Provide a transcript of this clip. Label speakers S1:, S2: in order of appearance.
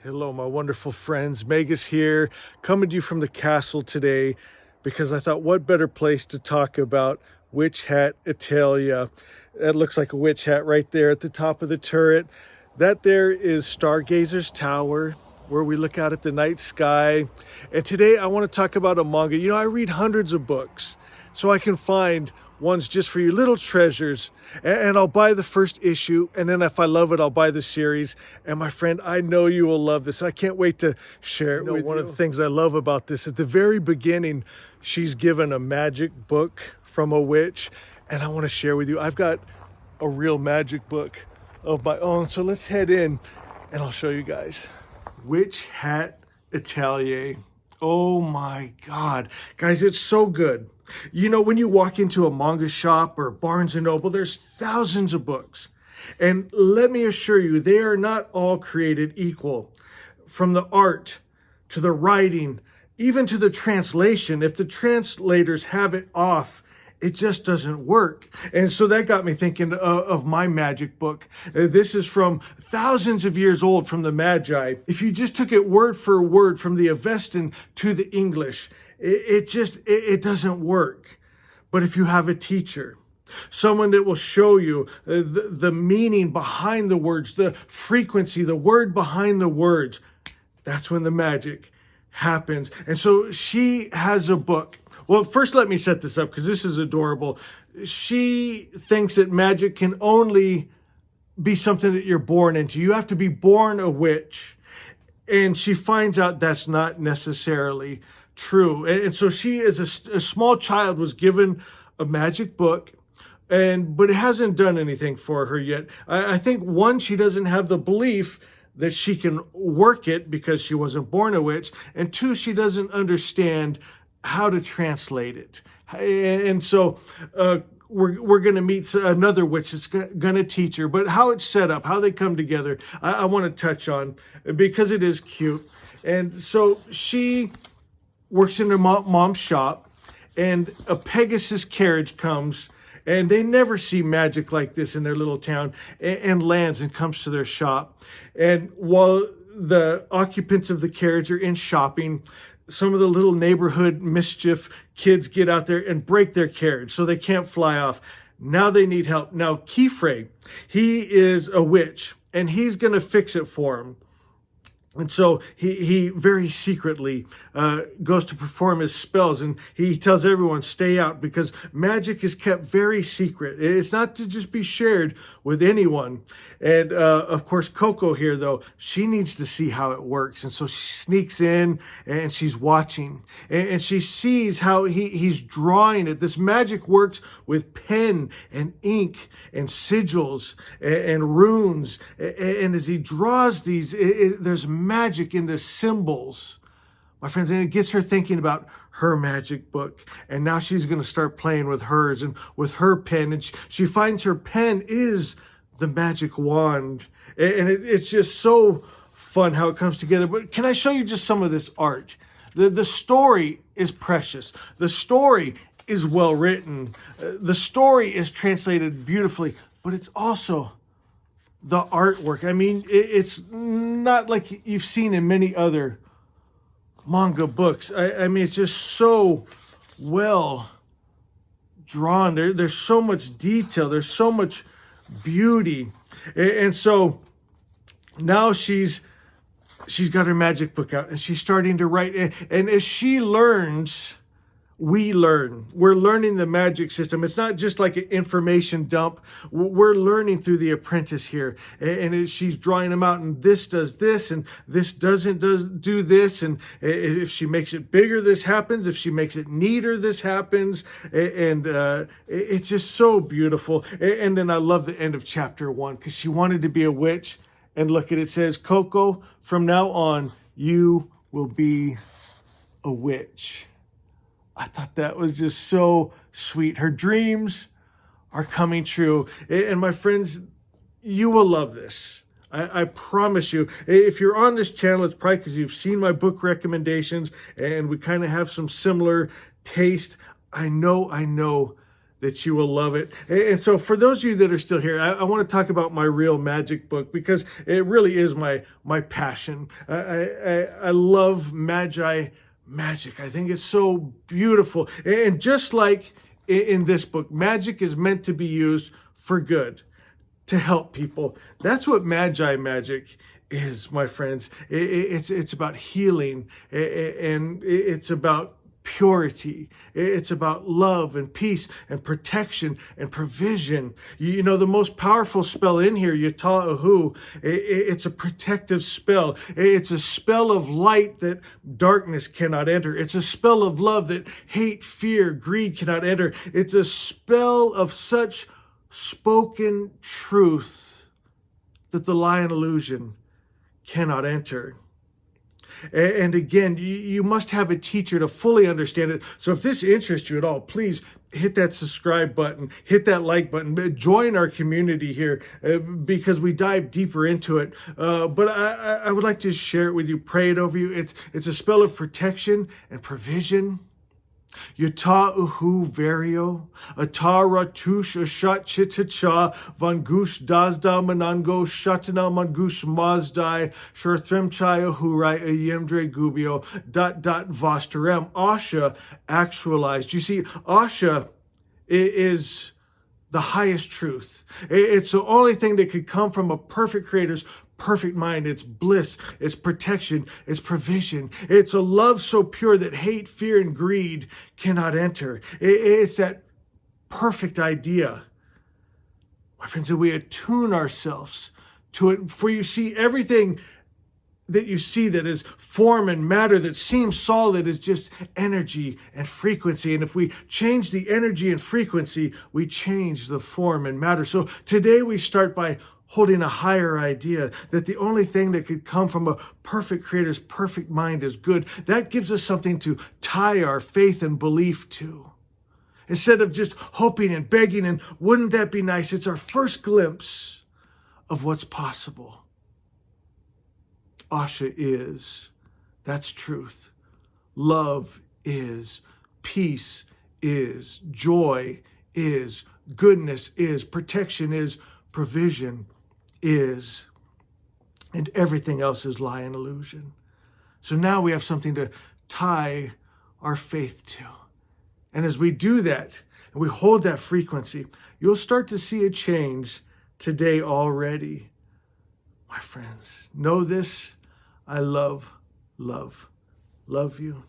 S1: Hello, my wonderful friends. Mega's here, coming to you from the castle today because I thought what better place to talk about Witch Hat Atelier. That looks like a witch hat right there at the top of the turret. That there is Stargazer's Tower, where we look out at the night sky. And today I want to talk about a manga. You know, I read hundreds of books, so I can find ones just for you, little treasures. And I'll buy the first issue, and then if I love it, I'll buy the series. And my friend, I know you will love this. I can't wait to share it with you. One of the things I love about this, at the very beginning, she's given a magic book from a witch, and I want to share with you. I've got a real magic book of my own, so let's head in, and I'll show you guys. Witch Hat Atelier. Oh my God. Guys, it's so good. You know, when you walk into a manga shop or Barnes & Noble, there's thousands of books. And let me assure you, they are not all created equal. From the art to the writing, even to the translation, if the translators have it off, it just doesn't work. And so that got me thinking of my magic book. This is from thousands of years old, from the Magi. If you just took it word for word from the Avestan to the English, it doesn't work. But if you have a teacher, someone that will show you the meaning behind the words, the frequency, the word behind the words, that's when the magic happens. And so she has a book. Well, first let me set this up because this is adorable. She thinks that magic can only be something that you're born into. You have to be born a witch. And she finds out that's not necessarily true. And so she, as a small child, was given a magic book, but it hasn't done anything for her yet. I think, one, she doesn't have the belief that she can work it because she wasn't born a witch. And two, she doesn't understand how to translate it. And so we're going to meet another witch that's going to teach her. But how it's set up, how they come together, I want to touch on because it is cute. And so she works in her mom's shop, and a Pegasus carriage comes, and they never see magic like this in their little town, and lands and comes to their shop. And while the occupants of the carriage are in shopping, some of the little neighborhood mischief kids get out there and break their carriage so they can't fly off. Now they need help. Now Keyfrey, he is a witch, and he's going to fix it for him. And so he very secretly goes to perform his spells, and he tells everyone, stay out, because magic is kept very secret. It's not to just be shared with anyone. And of course, Coco here, though, she needs to see how it works. And so she sneaks in and she's watching, and she sees how he's drawing it. This magic works with pen and ink and sigils and runes. And as he draws these, there's magic in the symbols, my friends, and it gets her thinking about her magic book. And now she's going to start playing with hers and with her pen. And she finds her pen is the magic wand. And it's just so fun how it comes together. But can I show you just some of this art? The story is precious. The story is well written. The story is translated beautifully, but it's also the artwork. I mean, it's not like you've seen in many other manga books. I mean, it's just so well drawn. There's so much detail. There's so much beauty. And so now she's got her magic book out, and she's starting to write. And as she learns, we learn. We're learning the magic system. It's not just like an information dump. We're learning through the apprentice here. And she's drawing them out, and this does this, and this doesn't do this. And if she makes it bigger, this happens. If she makes it neater, this happens. And it's just so beautiful. And then I love the end of chapter 1, because she wanted to be a witch. And look at it, says, Coco, from now on, you will be a witch. I thought that was just so sweet. Her dreams are coming true. And my friends, you will love this. I promise you. If you're on this channel, it's probably because you've seen my book recommendations and we kind of have some similar taste. I know that you will love it. And so for those of you that are still here, I want to talk about my real magic book because it really is my passion. I love magic. I think it's so beautiful. And just like in this book, magic is meant to be used for good, to help people. That's what magic is, my friends. It's about healing, and it's about purity. It's about love and peace and protection and provision. You know, the most powerful spell in here, Yata'ahu, it's a protective spell. It's a spell of light that darkness cannot enter. It's a spell of love that hate, fear, greed cannot enter. It's a spell of such spoken truth that the lie and illusion cannot enter. And again, you must have a teacher to fully understand it. So if this interests you at all, please hit that subscribe button, hit that like button, join our community here because we dive deeper into it. But I would like to share it with you, pray it over you. It's a spell of protection and provision. Yata'ahu vario, atara tush ashat chitacha, vangush dazda manango, shatana mangush mazdai, shurthremchai ahurai ayemdre gubio, vastarem. Asha actualized. You see, Asha is the highest truth. It's the only thing that could come from a perfect creator's perfect mind. It's bliss, it's protection, it's provision. It's a love so pure that hate, fear, and greed cannot enter. It's that perfect idea. My friends, that we attune ourselves to it. For you see, everything that you see that is form and matter that seems solid is just energy and frequency. And if we change the energy and frequency, we change the form and matter. So today we start by holding a higher idea that the only thing that could come from a perfect creator's perfect mind is good. That gives us something to tie our faith and belief to. Instead of just hoping and begging and wouldn't that be nice? It's our first glimpse of what's possible. Asha is. That's truth. Love is. Peace is. Joy is. Goodness is. Protection is. Provision is. And everything else is lie and illusion. So now we have something to tie our faith to. And as we do that, and we hold that frequency, you'll start to see a change today already. My friends, know this. I love you.